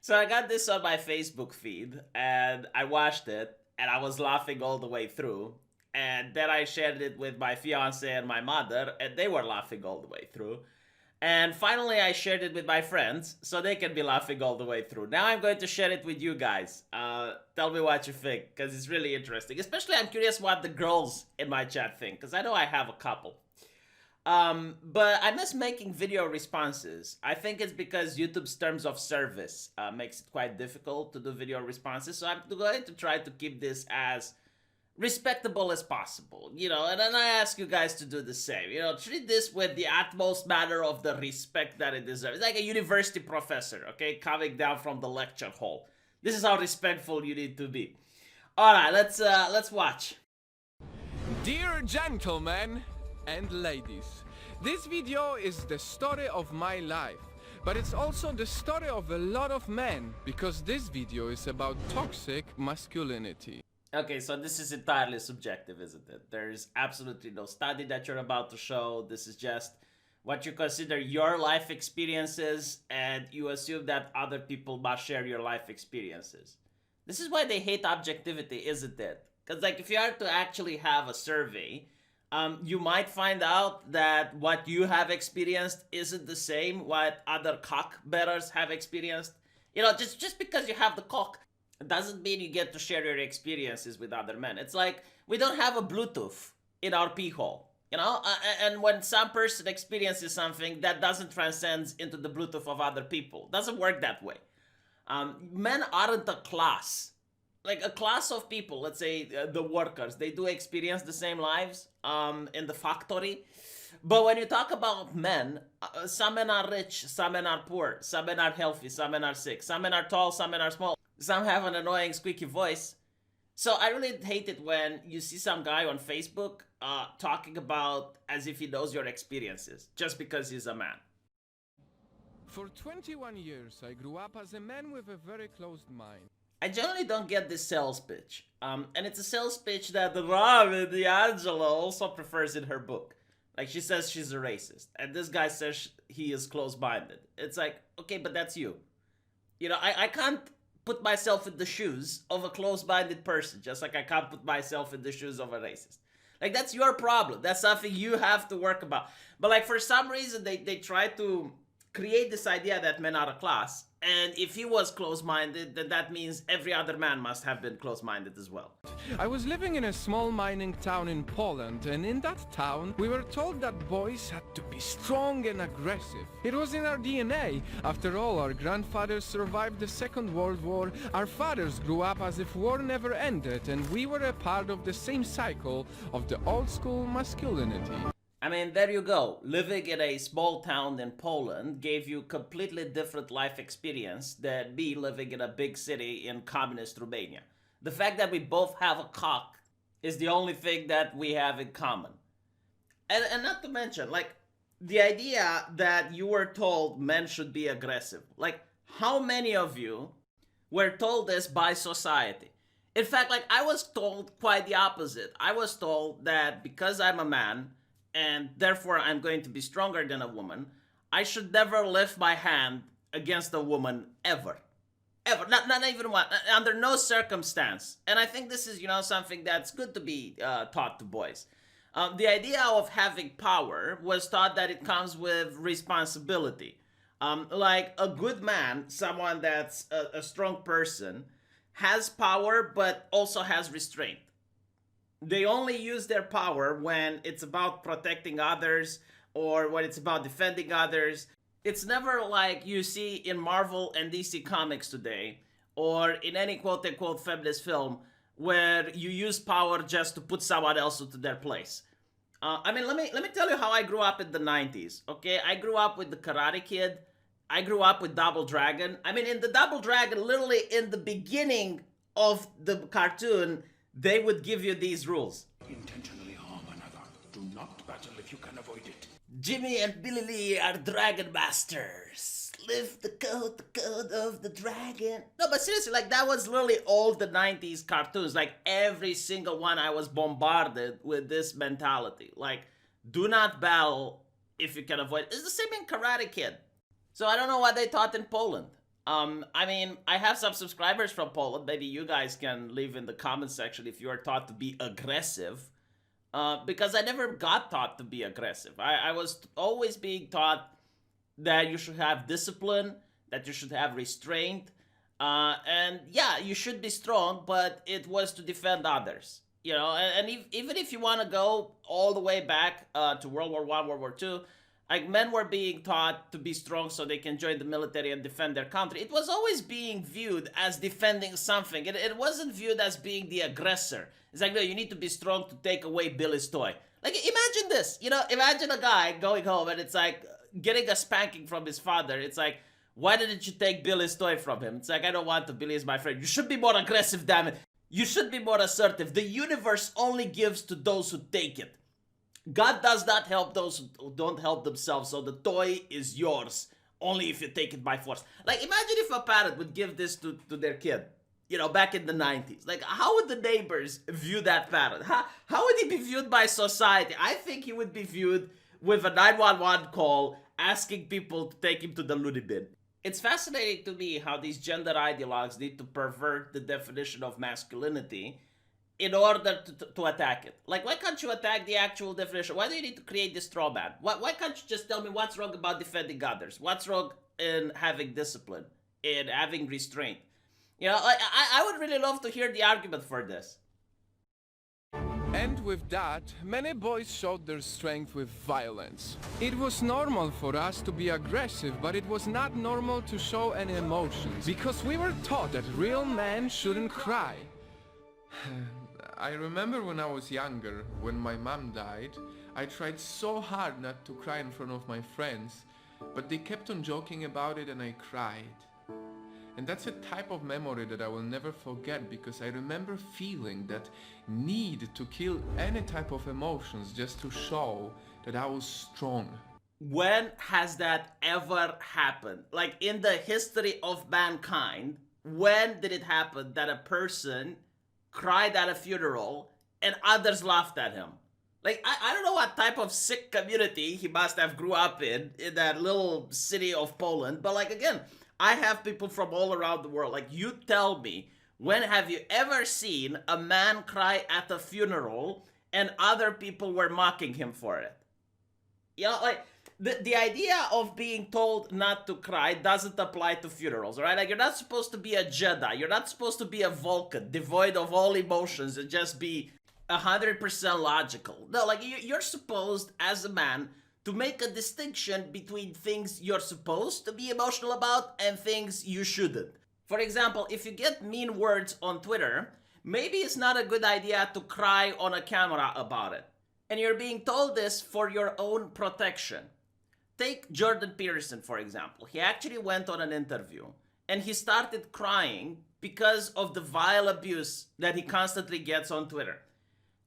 So I got this on my Facebook feed, and I watched it, and I was laughing all the way through. And then I shared it with my fiance and my mother, and they were laughing all the way through. And finally, I shared it with my friends, so they can be laughing all the way through. Now I'm going to share it with you guys. Tell me what you think, because it's really interesting. Especially, I'm curious what the girls in my chat think, because I know I have a couple. But I miss making video responses. I think it's because YouTube's terms of service makes it quite difficult to do video responses. So I'm going to try to keep this as respectable as possible, and then I ask you guys to do the same. Treat this with the utmost manner of the respect that it deserves. It's like a university professor, okay, coming down from the lecture hall. This is how respectful you need to be. All right, let's watch. Dear gentlemen and ladies, this video is the story of my life, but it's also the story of a lot of men, because this video is about toxic masculinity. Okay, so this is entirely subjective, isn't it? There's absolutely no study that you're about to show. This is just what you consider your life experiences, and you assume that other people must share your life experiences. This is why they hate objectivity, isn't it? Because, like, if you are to actually have a survey, you might find out that what you have experienced isn't the same what other cock bearers have experienced. Just because you have the cock doesn't mean you get to share your experiences with other men. It's like we don't have a Bluetooth in our pee hole, and when some person experiences something, that doesn't transcend into the Bluetooth of other people. It doesn't work that way. Men aren't a class. Like a class of people, let's say the workers, they do experience the same lives in the factory. But when you talk about men, some men are rich, some men are poor, some men are healthy, some men are sick, some men are tall, some men are small, some have an annoying squeaky voice. So I really hate it when you see some guy on Facebook talking about as if he knows your experiences just because he's a man. For 21 years, I grew up as a man with a very closed mind. I generally don't get this sales pitch. And it's a sales pitch that Robin DiAngelo also prefers in her book. Like, she says she's a racist, and this guy says he is close-minded. It's like, okay, but that's you. I can't put myself in the shoes of a close-minded person, just like I can't put myself in the shoes of a racist. Like, that's your problem. That's something you have to work about. But, like, for some reason, they try to create this idea that men are a class, and if he was close-minded, then that means every other man must have been close-minded as well. I was living in a small mining town in Poland, and in that town, we were told that boys had to be strong and aggressive. It was in our DNA. After all, our grandfathers survived the Second World War, our fathers grew up as if war never ended, and we were a part of the same cycle of the old-school masculinity. I mean, there you go. Living in a small town in Poland gave you completely different life experience than me living in a big city in communist Romania. The fact that we both have a cock is the only thing that we have in common. And not to mention, like, the idea that you were told men should be aggressive. Like, how many of you were told this by society? In fact, like, I was told quite the opposite. I was told that because I'm a man, and therefore I'm going to be stronger than a woman, I should never lift my hand against a woman ever. Ever. Not even one. Under no circumstance. And I think this is, something that's good to be taught to boys. The idea of having power was taught that it comes with responsibility. Like a good man, someone that's a strong person, has power but also has restraint. They only use their power when it's about protecting others or when it's about defending others. It's never like you see in Marvel and DC comics today, or in any quote-unquote feminist film, where you use power just to put someone else into their place. Let me tell you how I grew up in the 90s, okay? I grew up with the Karate Kid. I grew up with Double Dragon. In the Double Dragon, literally in the beginning of the cartoon, they would give you these rules. Intentionally harm another. Do not battle if you can avoid it. Jimmy and Billy Lee are dragon masters. Live the code of the dragon. No, but seriously, like, that was literally all the 90s cartoons. Like, every single one, I was bombarded with this mentality. Like, do not battle if you can avoid it. It's the same in Karate Kid. So I don't know what they taught in Poland. I mean, I have some subscribers from Poland. Maybe you guys can leave in the comment section if you are taught to be aggressive. Because I never got taught to be aggressive. I was always being taught that you should have discipline, that you should have restraint, and yeah, you should be strong, but it was to defend others. You know, and even if you want to go all the way back to World War I, World War II, like men were being taught to be strong so they can join the military and defend their country. It was always being viewed as defending something. It wasn't viewed as being the aggressor. It's like, no, you need to be strong to take away Billy's toy. Like, imagine this. You know, imagine a guy going home and it's like getting a spanking from his father. It's like, why didn't you take Billy's toy from him? It's like, I don't want to. Billy is my friend. You should be more aggressive, damn it. You should be more assertive. The universe only gives to those who take it. God does not help those who don't help themselves, so the toy is yours only if you take it by force. Like, imagine if a parent would give this to their kid, you know, back in the 90s. Like, how would the neighbors view that parent? How would he be viewed by society? I think he would be viewed with a 911 call asking people to take him to the loony bin. It's fascinating to me how these gender ideologues need to pervert the definition of masculinity in order to attack it. Like, why can't you attack the actual definition? Why do you need to create this straw man? Why can't you just tell me what's wrong about defending others? What's wrong in having discipline, in having restraint? You know, I would really love to hear the argument for this. And with that, many boys showed their strength with violence. It was normal for us to be aggressive, but it was not normal to show any emotions, because we were taught that real men shouldn't cry. I remember when I was younger, when my mom died, I tried so hard not to cry in front of my friends, but they kept on joking about it and I cried. And that's a type of memory that I will never forget, because I remember feeling that need to kill any type of emotions just to show that I was strong. When has that ever happened? Like, in the history of mankind, when did it happen that a person cried at a funeral and others laughed at him? Like, I don't know what type of sick community he must have grew up in that little city of Poland, but like, again, I have people from all around the world. Like, you tell me, when have you ever seen a man cry at a funeral and other people were mocking him for it? You know, like, the idea of being told not to cry doesn't apply to funerals, right? Like, you're not supposed to be a Jedi. You're not supposed to be a Vulcan, devoid of all emotions and just be 100% logical. No, like, you're supposed, as a man, to make a distinction between things you're supposed to be emotional about and things you shouldn't. For example, if you get mean words on Twitter, maybe it's not a good idea to cry on a camera about it. And you're being told this for your own protection. Take Jordan Peterson, for example. He actually went on an interview and he started crying because of the vile abuse that he constantly gets on Twitter.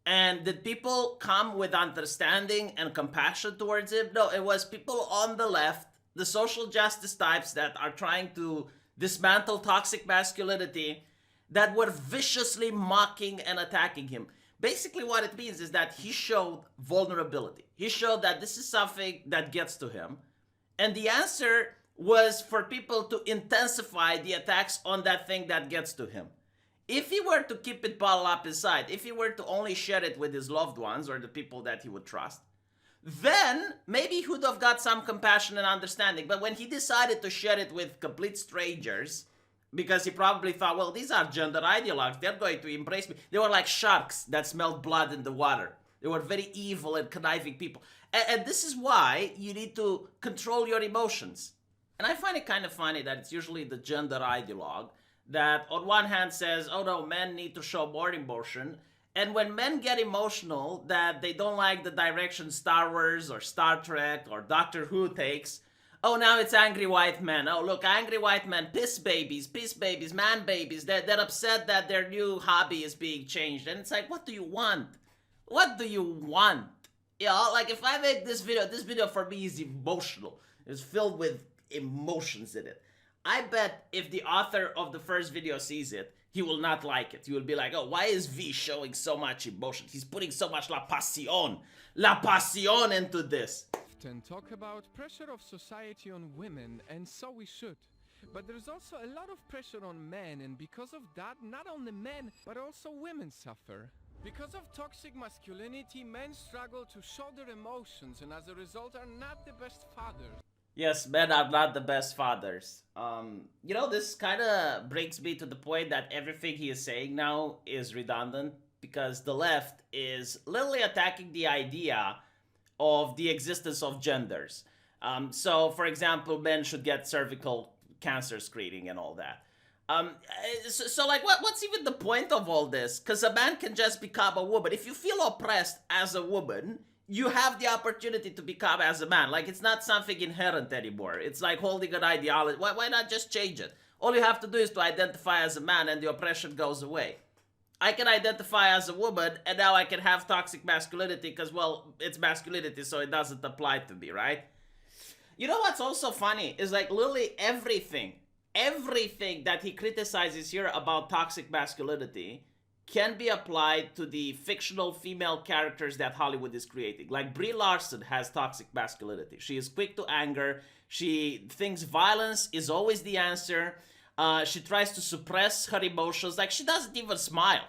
And did people come with understanding and compassion towards him? No, it was people on the left, the social justice types that are trying to dismantle toxic masculinity, that were viciously mocking and attacking him. Basically what it means is that he showed vulnerability. He showed that this is something that gets to him. And the answer was for people to intensify the attacks on that thing that gets to him. If he were to keep it bottled up inside, if he were to only share it with his loved ones or the people that he would trust, then maybe he would have got some compassion and understanding. But when he decided to share it with complete strangers, because he probably thought, well, these are gender ideologues, they're going to embrace me. They were like sharks that smelled blood in the water. They were very evil and conniving people. And this is why you need to control your emotions. And I find it kind of funny that it's usually the gender ideologue that on one hand says, oh no, men need to show more emotion. And when men get emotional that they don't like the direction Star Wars or Star Trek or Doctor Who takes, oh, now it's angry white men. Oh, look, angry white men, piss babies, man babies. They're upset that their new hobby is being changed. And it's like, what do you want? What do you want? You know, like, if I make this video for me is emotional. It's filled with emotions in it. I bet if the author of the first video sees it, he will not like it. He will be like, oh, why is V showing so much emotion? He's putting so much la pasión into this. And talk about pressure of society on women, and so we should. But there's also a lot of pressure on men, and because of that, not only men, but also women suffer. Because of toxic masculinity, men struggle to show their emotions, and as a result are not the best fathers. Yes, men are not the best fathers. This kind of brings me to the point that everything he is saying now is redundant because the left is literally attacking the idea of the existence of genders. So, for example, men should get cervical cancer screening and all that. What's even the point of all this? Because a man can just become a woman. If you feel oppressed as a woman, you have the opportunity to become as a man. Like, it's not something inherent anymore. It's like holding an ideology. Why not just change it? All you have to do is to identify as a man and the oppression goes away. I can identify as a woman and now I can have toxic masculinity because, well, it's masculinity, so it doesn't apply to me, right? You know what's also funny is like literally everything that he criticizes here about toxic masculinity can be applied to the fictional female characters that Hollywood is creating. Like Brie Larson has toxic masculinity. She is quick to anger. She thinks violence is always the answer. She tries to suppress her emotions. Like, she doesn't even smile.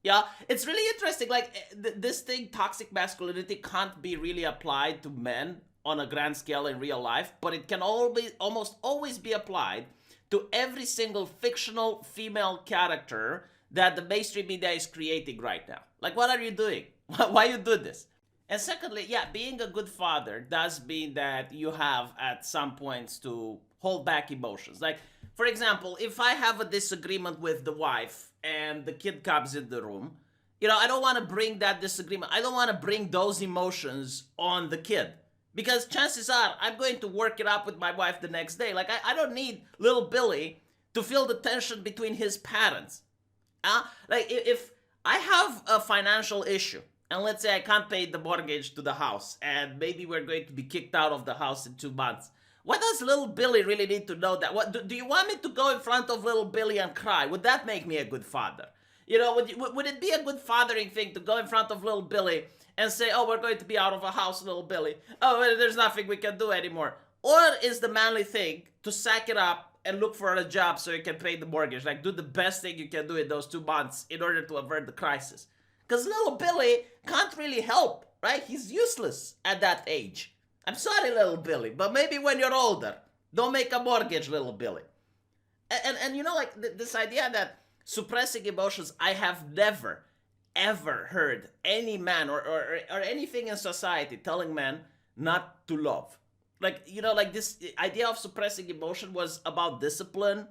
Yeah, it's really interesting. Like, this thing, toxic masculinity, can't be really applied to men on a grand scale in real life, but it can almost always be applied to every single fictional female character that the mainstream media is creating right now. Like, what are you doing? Why you do this? And secondly, yeah, being a good father does mean that you have at some points to hold back emotions. Like, for example, if I have a disagreement with the wife and the kid comes in the room, I don't want to bring that disagreement. I don't want to bring those emotions on the kid. Because chances are I'm going to work it up with my wife the next day. Like, I don't need little Billy to feel the tension between his parents. Like, if I have a financial issue, and let's say I can't pay the mortgage to the house, and maybe we're going to be kicked out of the house in 2 months, what does little Billy really need to know that? What do you want me to go in front of little Billy and cry? Would that make me a good father? Would it be a good fathering thing to go in front of little Billy and say, oh, we're going to be out of a house, little Billy. Oh, there's nothing we can do anymore. Or is the manly thing to sack it up and look for a job so you can pay the mortgage? Like, do the best thing you can do in those 2 months in order to avert the crisis. Because little Billy can't really help, right? He's useless at that age. I'm sorry, little Billy, but maybe when you're older, don't make a mortgage, little Billy. And this idea that suppressing emotions, I have never, ever heard any man or anything in society telling men not to love. Like, this idea of suppressing emotion was about discipline.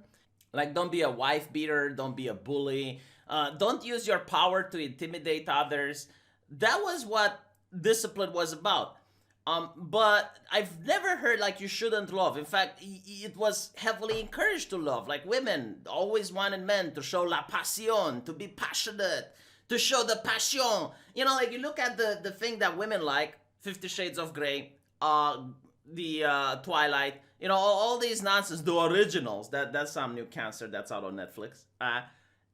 Like, don't be a wife beater, don't be a bully, don't use your power to intimidate others. That was what discipline was about. But I've never heard like you shouldn't love. In fact, it was heavily encouraged to love. Like, women always wanted men to show la pasión, to be passionate, to show the passion. Like, you look at the thing that women like, 50 Shades of Grey, the Twilight, all these nonsense, the originals, that's some new cancer that's out on Netflix.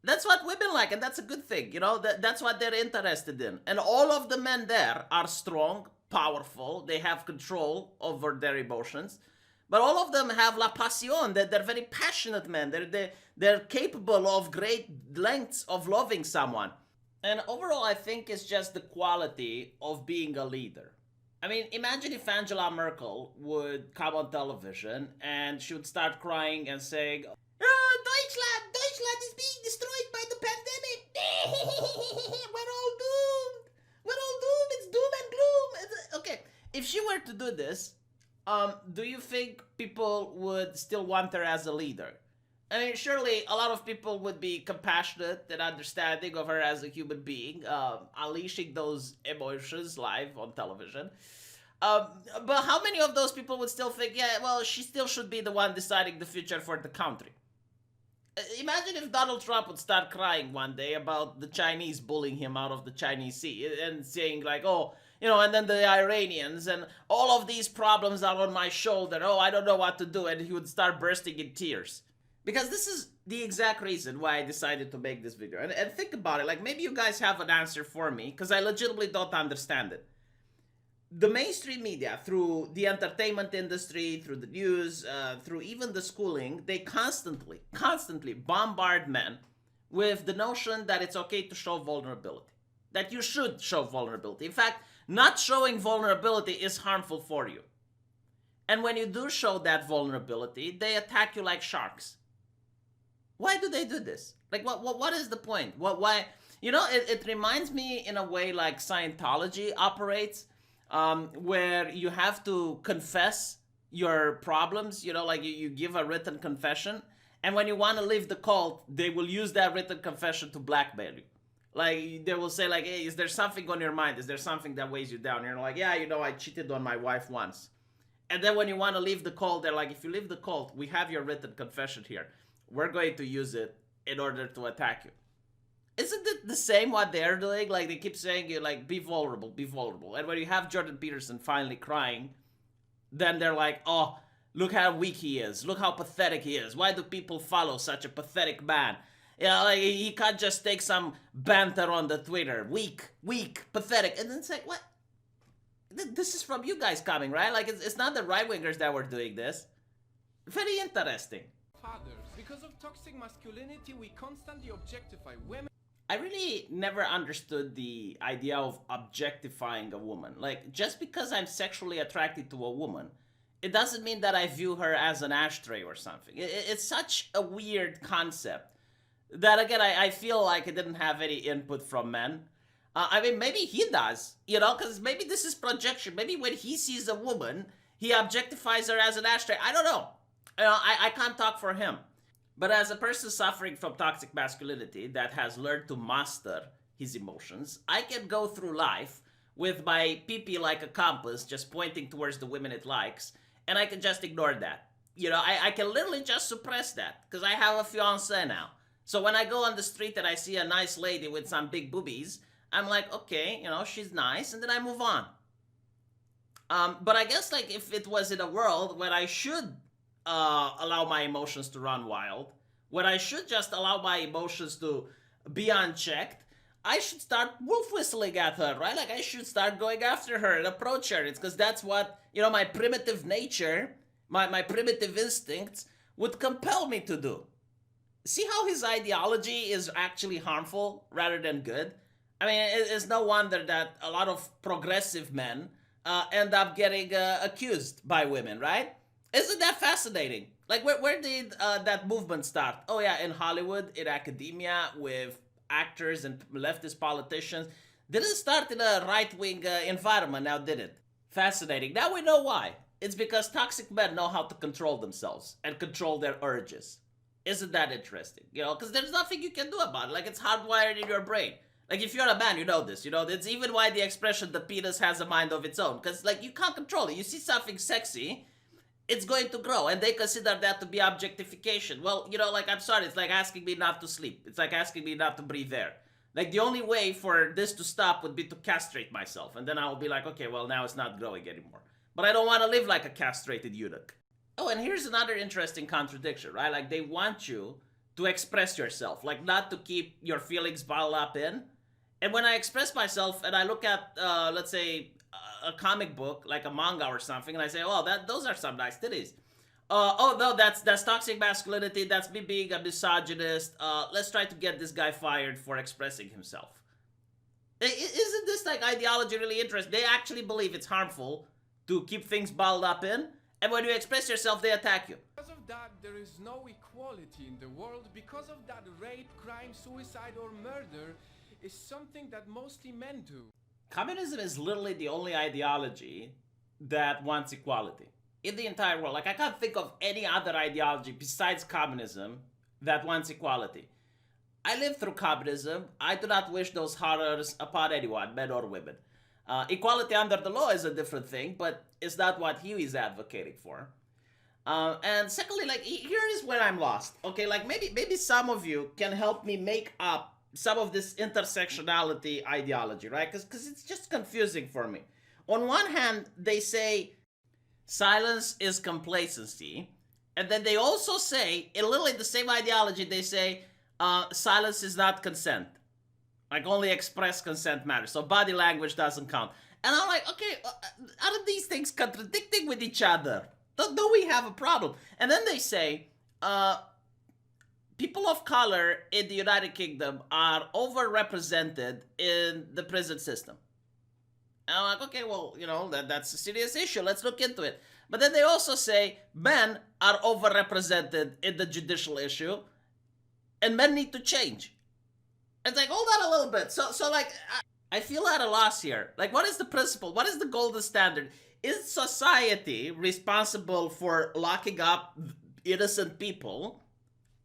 That's what women like, and that's a good thing. That's what they're interested in. And all of the men there are strong, powerful, they have control over their emotions, but all of them have la pasión. They're very passionate men. They're capable of great lengths of loving someone. And overall, I think it's just the quality of being a leader. I mean, imagine if Angela Merkel would come on television and she would start crying and saying, "Oh, Deutschland is being destroyed by the pandemic. We're all doomed. It's doom and gloom." Okay, if she were to do this, do you think people would still want her as a leader? I mean, surely a lot of people would be compassionate and understanding of her as a human being, unleashing those emotions live on television. But how many of those people would still think, yeah, well, she still should be the one deciding the future for the country? Imagine if Donald Trump would start crying one day about the Chinese bullying him out of the Chinese Sea and saying like, oh, and then the Iranians and all of these problems are on my shoulder. Oh, I don't know what to do. And he would start bursting in tears. Because this is the exact reason why I decided to make this video. And think about it. Like, maybe you guys have an answer for me, because I legitimately don't understand it. the mainstream media, through the entertainment industry, through the news, through even the schooling, they constantly bombard men with the notion that it's okay to show vulnerability, that you should show vulnerability. In fact, not showing vulnerability is harmful for you. And when you do show that vulnerability, they attack you like sharks. Why do they do this? Like, what is the point? Why? You know, it reminds me in a way like Scientology operates, where you have to confess your problems, you know, like you give a written confession, and when you want to leave the cult, they will use that written confession to blackmail you. Like, they will say, like, hey, is there something on your mind? Is there something that weighs you down? And you're like, yeah, you know, I cheated on my wife once. And then when you want to leave the cult, they're like, if you leave the cult, we have your written confession here. We're going to use it in order to attack you. Isn't it the same what they're doing? Like, they keep saying, you like, be vulnerable, be vulnerable. And when you have Jordan Peterson finally crying, then they're like, oh, look how weak he is. Look how pathetic he is. Why do people follow such a pathetic man? You know, like, he can't just take some banter on the Twitter. Weak, pathetic. And then it's like, what? This is from you guys coming, right? Like, it's not the right-wingers that were doing this. Very interesting. Fathers, because of toxic masculinity, we constantly objectify women. I really never understood the idea of objectifying a woman. Like, just because I'm sexually attracted to a woman, it doesn't mean that I view her as an ashtray or something. It's such a weird concept that, again, I feel like it didn't have any input from men. I mean, maybe he does, you know, because maybe this is projection. Maybe when he sees a woman, he objectifies her as an ashtray. I don't know. You know, I can't talk for him. But as a person suffering from toxic masculinity that has learned to master his emotions, I can go through life with my pee-pee like a compass just pointing towards the women it likes, and I can just ignore that. You know, I can literally just suppress that because I have a fiancé now. So when I go on the street and I see a nice lady with some big boobies, I'm like, okay, you know, she's nice, and then I move on. But I guess, like, if it was in a world where I should allow my emotions to run wild, where I should just allow my emotions to be unchecked, I should start wolf whistling at her, right? Like, I should start going after her and approach her. It's because that's what, you know, my primitive nature, my primitive instincts would compel me to do. See how his ideology is actually harmful rather than good? I mean, it's no wonder that a lot of progressive men end up getting accused by women, right? Isn't that fascinating? Like, where did that movement start? Oh, yeah, in Hollywood, in academia, with actors and leftist politicians. Didn't start in a right-wing environment, now did it? Fascinating. Now we know why. It's because toxic men know how to control themselves and control their urges. Isn't that interesting? You know, because there's nothing you can do about it. Like, it's hardwired in your brain. Like, if you're a man, you know this. You know, it's even why the expression, the penis has a mind of its own. Because, like, you can't control it. You see something sexy, it's going to grow. And they consider that to be objectification. Well, you know, like, I'm sorry. It's like asking me not to sleep. It's like asking me not to breathe air. Like, the only way for this to stop would be to castrate myself. And then I'll be like, okay, well, now it's not growing anymore. But I don't want to live like a castrated eunuch. Oh, and here's another interesting contradiction, right? Like, they want you to express yourself. Like, not to keep your feelings bottled up in. And when I express myself and I look at, let's say, a comic book, like a manga or something, and I say, oh, those are some nice titties. Oh, no, that's toxic masculinity. That's me being a misogynist. Let's try to get this guy fired for expressing himself. Isn't this, like, ideology really interesting? They actually believe it's harmful to keep things bottled up in. And when you express yourself, they attack you. Because of that, there is no equality in the world. Because of that, rape, crime, suicide, or murder is something that mostly men do. Communism is literally the only ideology that wants equality in the entire world. Like, I can't think of any other ideology besides communism that wants equality. I lived through communism. I do not wish those horrors upon anyone, men or women. Equality under the law is a different thing, but it's not what Huey is advocating for. And secondly, like, here is where I'm lost. Okay, like, maybe some of you can help me make up some of this intersectionality ideology, right? Because it's just confusing for me. On one hand, they say silence is complacency. And then they also say, in literally the same ideology, they say silence is not consent. Like, only express consent matters. So body language doesn't count. And I'm like, okay, aren't these things contradicting with each other? Don't we have a problem? And then they say, people of color in the United Kingdom are overrepresented in the prison system. And I'm like, okay, well, that's a serious issue. Let's look into it. But then they also say men are overrepresented in the judicial issue, and men need to change. It's like, hold on a little bit. So like, I feel at a loss here. Like, what is the principle? What is the golden standard? Is society responsible for locking up innocent people?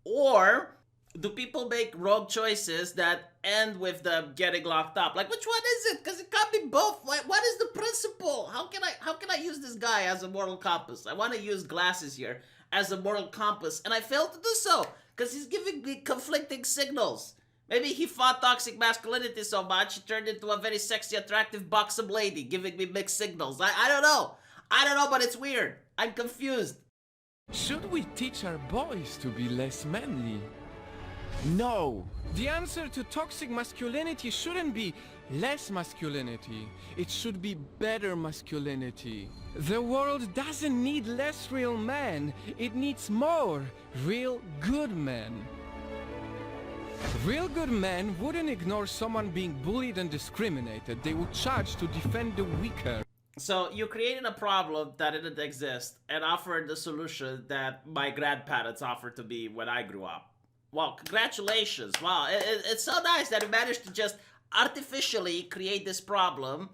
Or do people make wrong choices that end with them getting locked up? Like, which one is it? Because it can't be both. What is the principle? How can I use this guy as a moral compass? I want to use glasses here as a moral compass, and I fail to do so because he's giving me conflicting signals. Maybe he fought toxic masculinity so much he turned into a very sexy, attractive, buxom lady, giving me mixed signals. I don't know. I don't know, but it's weird. I'm confused. Should we teach our boys to be less manly? No! The answer to toxic masculinity shouldn't be less masculinity. It should be better masculinity. The world doesn't need less real men. It needs more real good men. Real good men wouldn't ignore someone being bullied and discriminated. They would charge to defend the weaker. So you created a problem that didn't exist and offered the solution that my grandparents offered to me when I grew up. Well, congratulations. Wow, it's so nice that you managed to just artificially create this problem,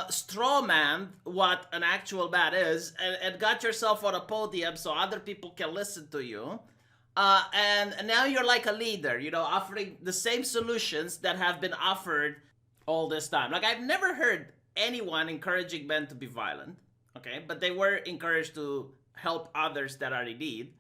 straw man what an actual man is, and got yourself on a podium so other people can listen to you. And now you're like a leader, offering the same solutions that have been offered all this time. Like, I've never heard anyone encouraging men to be violent, okay? But they were encouraged to help others that are in need.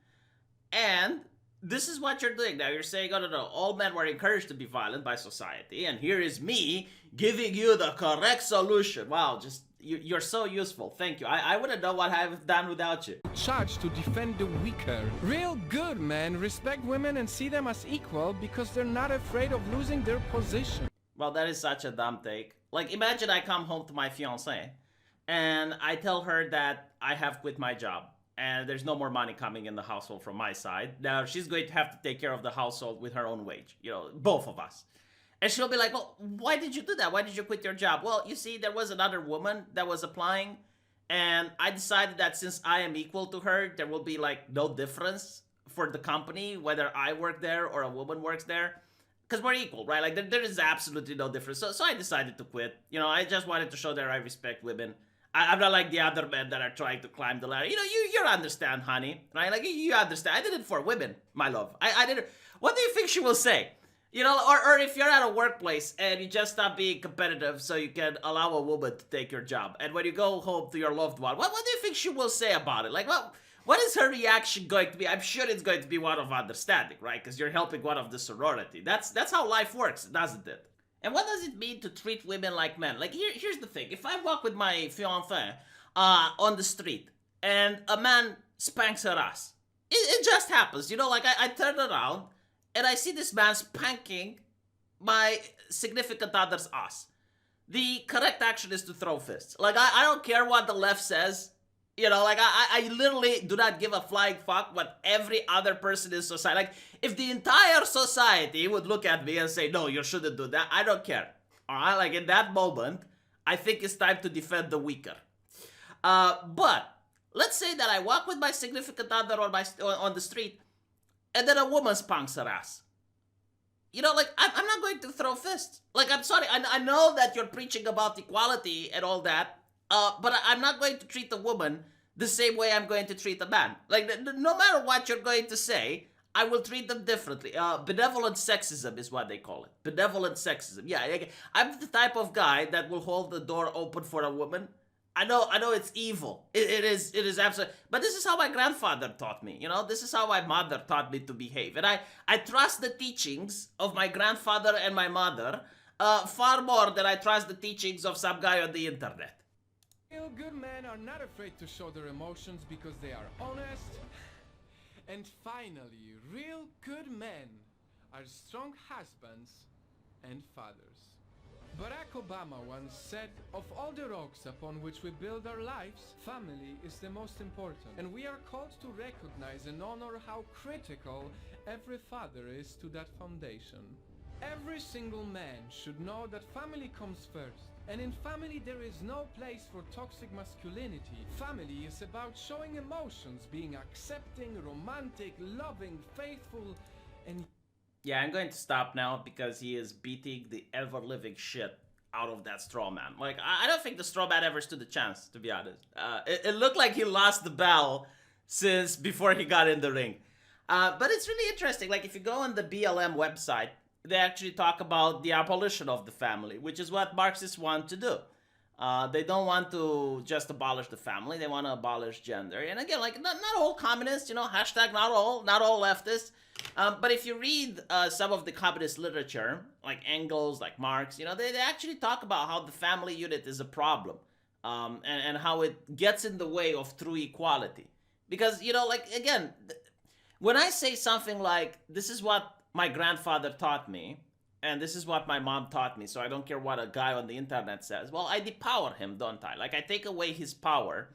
And this is what you're doing now. You're saying, oh, no, all men were encouraged to be violent by society, and here is me giving you the correct solution. Wow, you're so useful. Thank you. I wouldn't know what I've done without you. Charge to defend the weaker. Real good men respect women and see them as equal because they're not afraid of losing their position. Well, that is such a dumb take. Like, imagine I come home to my fiancée and I tell her that I have quit my job and there's no more money coming in the household from my side. Now, she's going to have to take care of the household with her own wage, both of us. And she'll be like, well, why did you do that? Why did you quit your job? Well, you see, there was another woman that was applying, and I decided that since I am equal to her, there will be, like, no difference for the company, whether I work there or a woman works there. Because we're equal, right? Like, there is absolutely no difference. So I decided to quit. I just wanted to show that I respect women. I'm not like the other men that are trying to climb the ladder. You understand, honey, right? Like, you understand. I did it for women, my love. I did it. What do you think she will say? Or if you're at a workplace and you just stop being competitive so you can allow a woman to take your job. And when you go home to your loved one, what do you think she will say about it? Like, what is her reaction going to be? I'm sure it's going to be one of understanding, right? Because you're helping one of the sorority. That's how life works, doesn't it? And what does it mean to treat women like men? Like, here's the thing. If I walk with my fiancée on the street and a man spanks her ass, it just happens. Like, I turn around and I see this man spanking my significant other's ass. The correct action is to throw fists. Like, I don't care what the left says. I literally do not give a flying fuck what every other person in society. Like, if the entire society would look at me and say, no, you shouldn't do that, I don't care. Alright? Like, in that moment, I think it's time to defend the weaker. But, let's say that I walk with my significant other on the street, and then a woman spanks her ass. Like, I'm not going to throw fists. Like, I'm sorry, I know that you're preaching about equality and all that, but I'm not going to treat a woman the same way I'm going to treat a man. Like, no matter what you're going to say, I will treat them differently. Benevolent sexism is what they call it. Benevolent sexism. Yeah, I'm the type of guy that will hold the door open for a woman. I know it's evil. It is absolutely. But this is how my grandfather taught me. This is how my mother taught me to behave. And I trust the teachings of my grandfather and my mother far more than I trust the teachings of some guy on the internet. Real good men are not afraid to show their emotions because they are honest. And finally, real good men are strong husbands and fathers. Barack Obama once said, "Of all the rocks upon which we build our lives, family is the most important." And we are called to recognize and honor how critical every father is to that foundation. Every single man should know that family comes first. And in family there is no place for toxic masculinity. Family is about showing emotions, being accepting, romantic, loving, faithful, and... Yeah, I'm going to stop now because he is beating the ever-living shit out of that straw man. Like, I don't think the straw man ever stood a chance, to be honest. It looked like he lost the battle since before he got in the ring. But it's really interesting. Like, if you go on the BLM website, they actually talk about the abolition of the family, which is what Marxists want to do. They don't want to just abolish the family. They want to abolish gender. And again, like, not all communists, you know, hashtag not all leftists. But if you read some of the communist literature, like Engels, like Marx, you know, they actually talk about how the family unit is a problem. And how it gets in the way of true equality. Because, you know, like, again, when I say something like, this is what my grandfather taught me, and this is what my mom taught me, so I don't care what a guy on the internet says. Well, I depower him, don't I? Like, I take away his power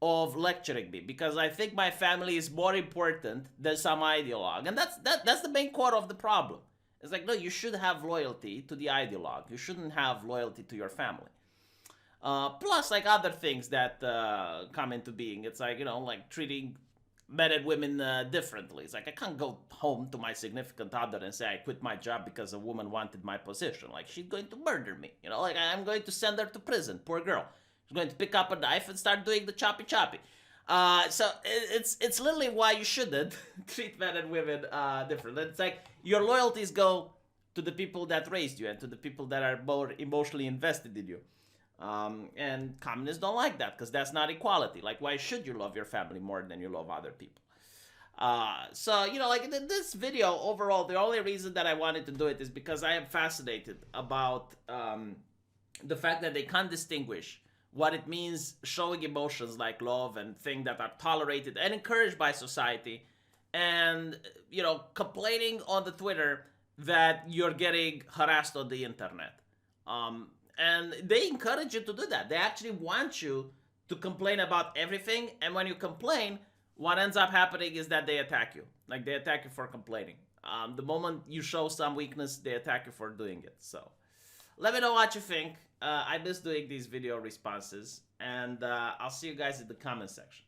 of lecturing me because I think my family is more important than some ideologue. And that's the main core of the problem. It's like, no, you should have loyalty to the ideologue. You shouldn't have loyalty to your family. Plus, like, other things that come into being. It's like, you know, like treating men and women differently. It's like, I can't go home to my significant other and say I quit my job because a woman wanted my position. Like, she's going to murder me. You know, like, I'm going to send her to prison. Poor girl. She's going to pick up a knife and start doing the choppy. So it's literally why you shouldn't treat men and women differently. It's like, your loyalties go to the people that raised you and to the people that are more emotionally invested in you. And communists don't like that because that's not equality. Like, why should you love your family more than you love other people? So, you know, like, in this video, overall, the only reason that I wanted to do it is because I am fascinated about the fact that they can't distinguish what it means showing emotions like love and things that are tolerated and encouraged by society, and, you know, complaining on the Twitter that you're getting harassed on the internet. And they encourage you to do that. They actually want you to complain about everything. And when you complain, what ends up happening is that they attack you. Like, they attack you for complaining. The moment you show some weakness, they attack you for doing it. So let me know what you think. I miss doing these video responses. And I'll see you guys in the comment section.